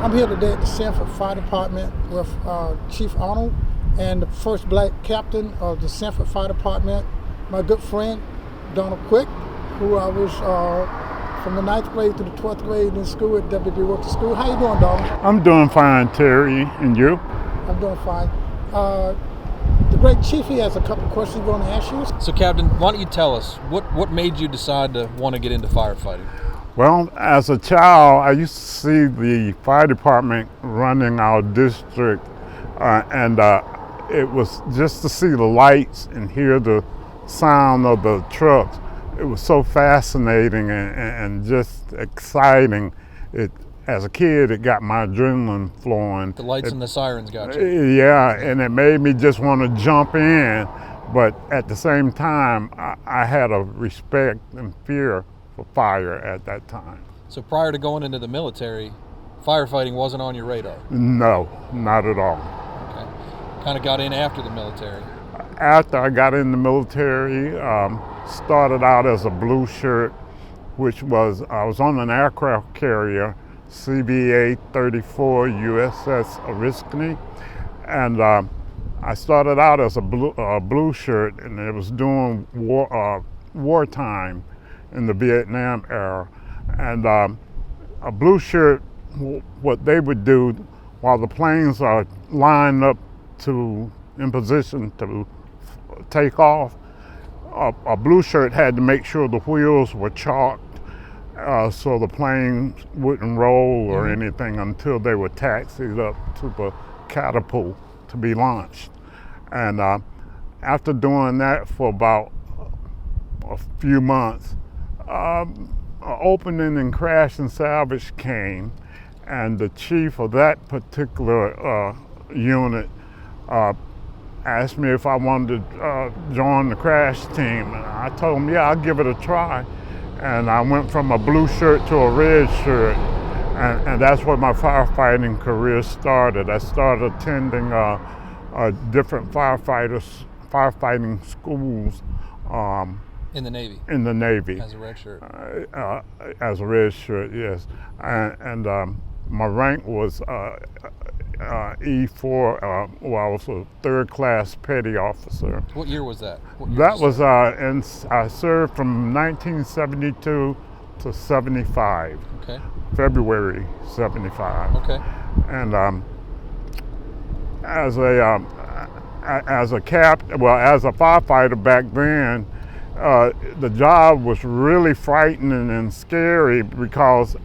I'm here today at the Sanford Fire Department with Chief Arnold and the first black captain of the Sanford Fire Department, my good friend Donald Quick, who I was from the 9th grade to the 12th grade in school at W.D. Wilkins School. How you doing, Donald? I'm doing fine, Terry, and you? I'm doing fine. The great Chief, he has a couple of questions we want to ask you. So, Captain, why don't you tell us, what made you decide to want to get into firefighting? Well, as a child, I used to see the fire department running our district, and it was just to see the lights and hear the sound of the trucks. It was so fascinating and just exciting. As a kid, it got my adrenaline flowing. The lights and the sirens got you. Yeah, and it made me just want to jump in, but at the same time, I had a respect and fear for fire at that time. So prior to going into the military, firefighting wasn't on your radar? No, not at all. Okay. Kind of got in after the military? After I got in the military, started out as a blue shirt, which was, I was on an aircraft carrier, CVA-34 USS Oriskany, and I started out as a blue shirt, and it was during wartime in the Vietnam era. And a blue shirt, what they would do while the planes are lined up in position to take off, a blue shirt had to make sure the wheels were chalked so the plane wouldn't roll or anything until they were taxied up to the catapult to be launched. And after doing that for about a few months, opening and crash and salvage came, and the chief of that particular unit asked me if I wanted to join the crash team, and I told him, yeah, I'll give it a try. And I went from a blue shirt to a red shirt, and that's where my firefighting career started. I started attending different firefighting schools. In the Navy? In the Navy. As a red shirt? As a red shirt, yes. And my rank was E4, I was a third class petty officer. What year was that? That was, I served from 1972 to 75. Okay. February 75. Okay. And as a firefighter back then, the job was really frightening and scary because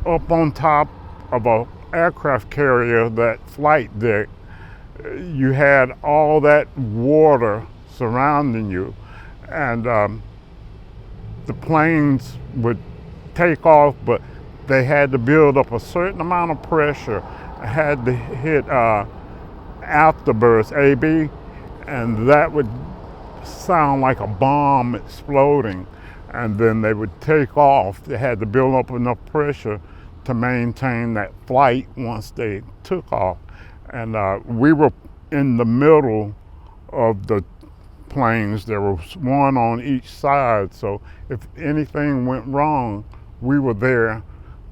up on top of an aircraft carrier, that flight deck, you had all that water surrounding you, and the planes would take off, but they had to build up a certain amount of pressure. I had to hit afterburst, AB, and that would sound like a bomb exploding, and then they would take off. They had to build up enough pressure to maintain that flight once they took off. And we were in the middle of the planes. There was one on each side, so if anything went wrong, we were there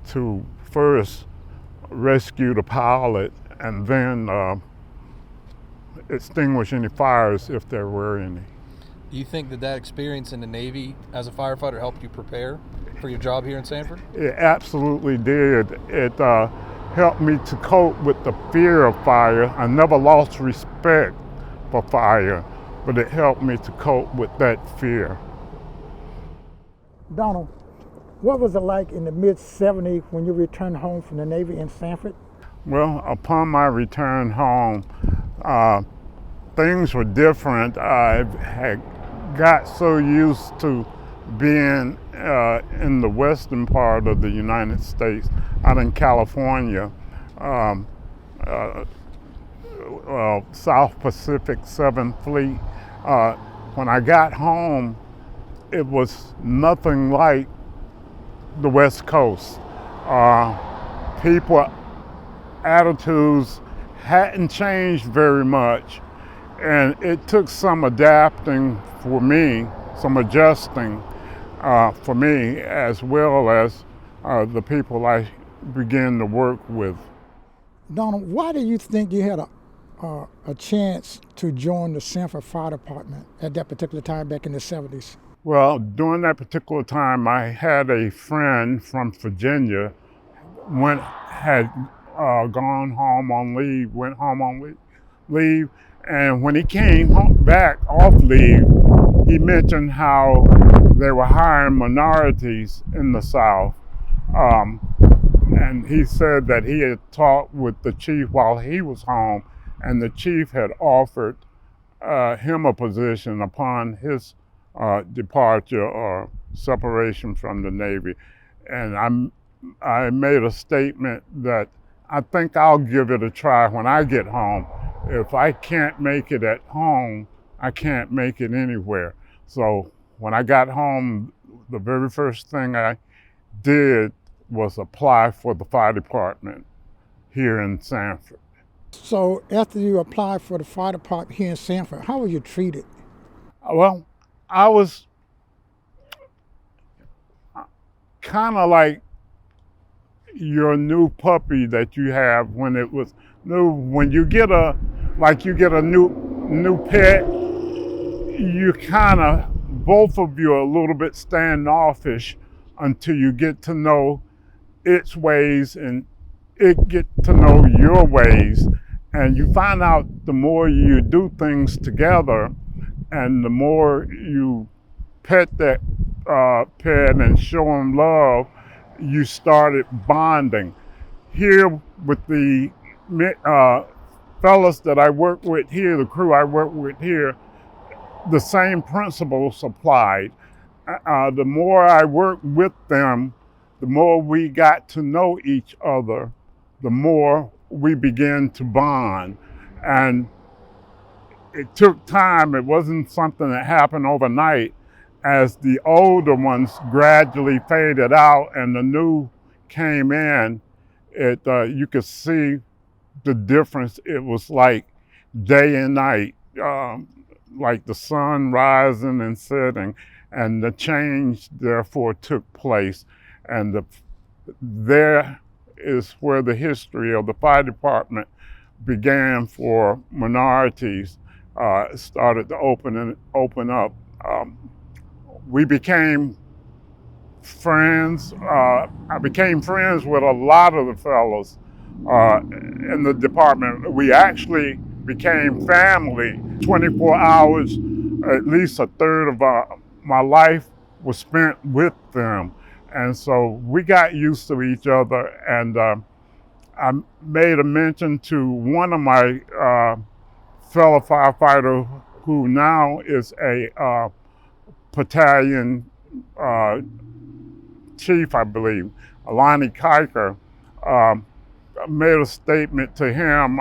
to first rescue the pilot and then extinguish any fires if there were any. Do you think that experience in the Navy as a firefighter helped you prepare for your job here in Sanford? It absolutely did. It helped me to cope with the fear of fire. I never lost respect for fire, but it helped me to cope with that fear. Donald, what was it like in the mid-70s when you returned home from the Navy in Sanford? Well, upon my return home, things were different. I had got so used to being in the western part of the United States, out in California, South Pacific 7th Fleet. When I got home, it was nothing like the West Coast. People, attitudes hadn't changed very much, and it took some adapting for me, some adjusting for me, as well as the people I begin to work with. Donald, why do you think you had a chance to join the Sanford Fire Department at that particular time back in the 70s? Well, during that particular time, I had a friend from Virginia had gone home on leave, went home on leave, and when he came back off leave, he mentioned how they were hiring minorities in the South. And he said that he had talked with the chief while he was home, and the chief had offered him a position upon his departure or separation from the Navy. And I made a statement that I think I'll give it a try when I get home. If I can't make it at home, I can't make it anywhere. So when I got home, the very first thing I did was apply for the fire department here in Sanford. So after you applied for the fire department here in Sanford, how were you treated? Well, I was kind of like your new puppy that you have when it was new. When you get a new pet, you kind of, both of you are a little bit standoffish until you get to know its ways and it get to know your ways. And you find out the more you do things together and the more you pet that pet and show them love, you started bonding. Here with the fellas that I work with here, the crew I work with here, the same principles applied. The more I worked with them, the more we got to know each other, the more we began to bond. And it took time. It wasn't something that happened overnight. As the older ones gradually faded out and the new came in, you could see the difference. It was like day and night, like the sun rising and setting, and the change therefore took place. And there is where the history of the fire department began for minorities, started to open up. We became friends. I became friends with a lot of the fellows in the department. We actually became family. 24 hours, at least a third of my life was spent with them. And so we got used to each other, and I made a mention to one of my fellow firefighters who now is a battalion chief, I believe, Alani Kiker. Made a statement to him.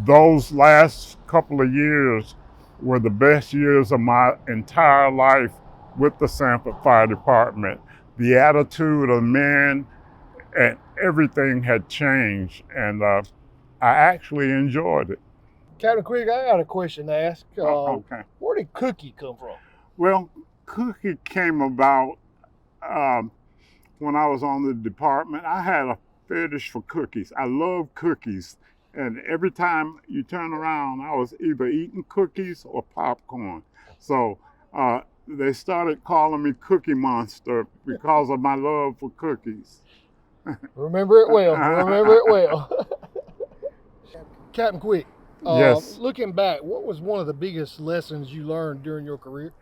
Those last couple of years were the best years of my entire life with the Sanford Fire Department. The attitude of men and everything had changed, and I actually enjoyed it. Captain Quick, I got a question to ask. Okay. Where did Cookie come from? Well, Cookie came about when I was on the department. I had a fetish for cookies. I love cookies. And every time you turn around, I was either eating cookies or popcorn. So they started calling me Cookie Monster because of my love for cookies. Remember it well. Remember it well. Captain Quick, Yes. looking back, what was one of the biggest lessons you learned during your career?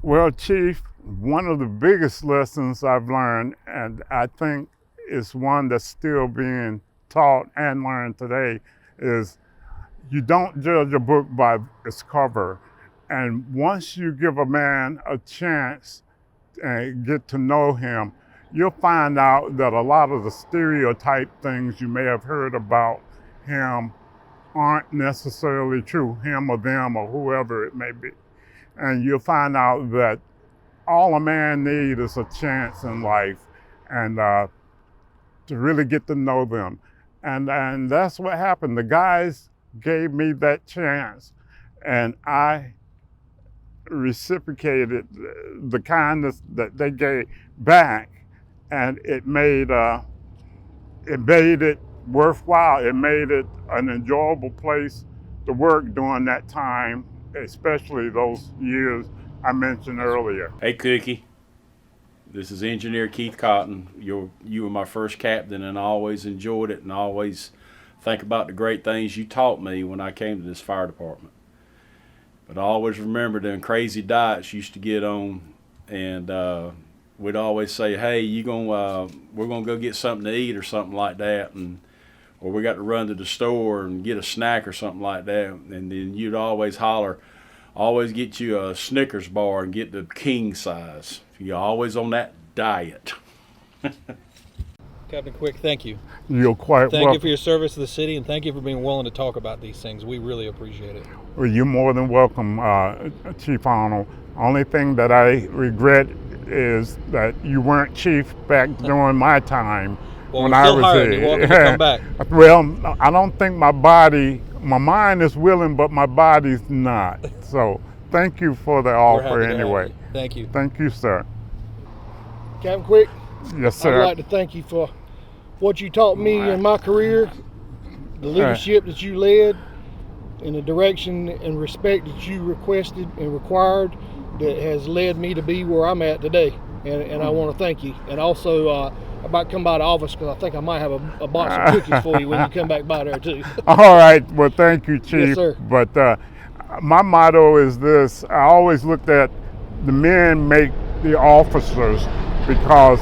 Well, Chief, one of the biggest lessons I've learned, and I think is one that's still being taught and learned today, is you don't judge a book by its cover. And once you give a man a chance and get to know him, you'll find out that a lot of the stereotype things you may have heard about him aren't necessarily true, him or them or whoever it may be. And you'll find out that all a man needs is a chance in life, and to really get to know them. And that's what happened. The guys gave me that chance, and I reciprocated the kindness that they gave back, and it made it made it worthwhile. It made it an enjoyable place to work during that time, especially those years I mentioned earlier. Hey, Cookie. This is Engineer Keith Cotton. You were my first captain, and I always enjoyed it and always think about the great things you taught me when I came to this fire department. But I always remember them crazy diets you used to get on, and we'd always say, hey, we're gonna go get something to eat or something like that, or we got to run to the store and get a snack or something like that, and then you'd always holler, always get you a Snickers bar and get the king size. You're always on that diet. Captain Quick, thank you. You're quite Thank welcome. you for your service to the city, and thank you for being willing to talk about these things. We really appreciate it. Well, you're more than welcome, Chief Arnold. Only thing that I regret is that you weren't chief back during my time. Well, when we're I still was hiring here. you. Welcome to come back. Well, I don't think my mind is willing, but my body's not. So thank you for the We're offer happy to have anyway. you. Thank you. Thank you, sir. Captain Quick, Yes, sir. I'd like to thank you for what you taught me in my career, the leadership that you led, and the direction and respect that you requested and required that has led me to be where I'm at today. And I want to thank you. And also, I might come by the office because I think I might have a box of cookies for you when you come back by there too. All right. Well, thank you, Chief. Yes, sir. But my motto is this: I always looked at the men make the officers, because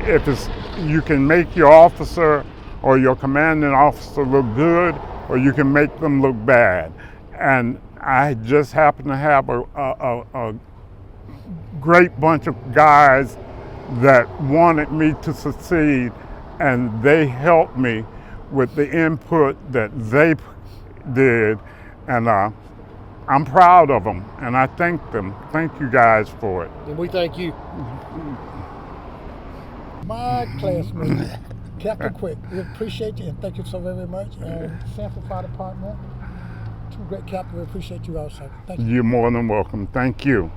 if it's you can make your officer or your commanding officer look good, or you can make them look bad. And I just happen to have a great bunch of guys that wanted me to succeed, and they helped me with the input that they did, and I'm proud of them, and I thank them. Thank you guys for it. And we thank you. My classmate, Captain Quick, we appreciate you and thank you so very much. And Sanford Fire Department, two great captains, we appreciate you also. Thank you. You're more than welcome. Thank you.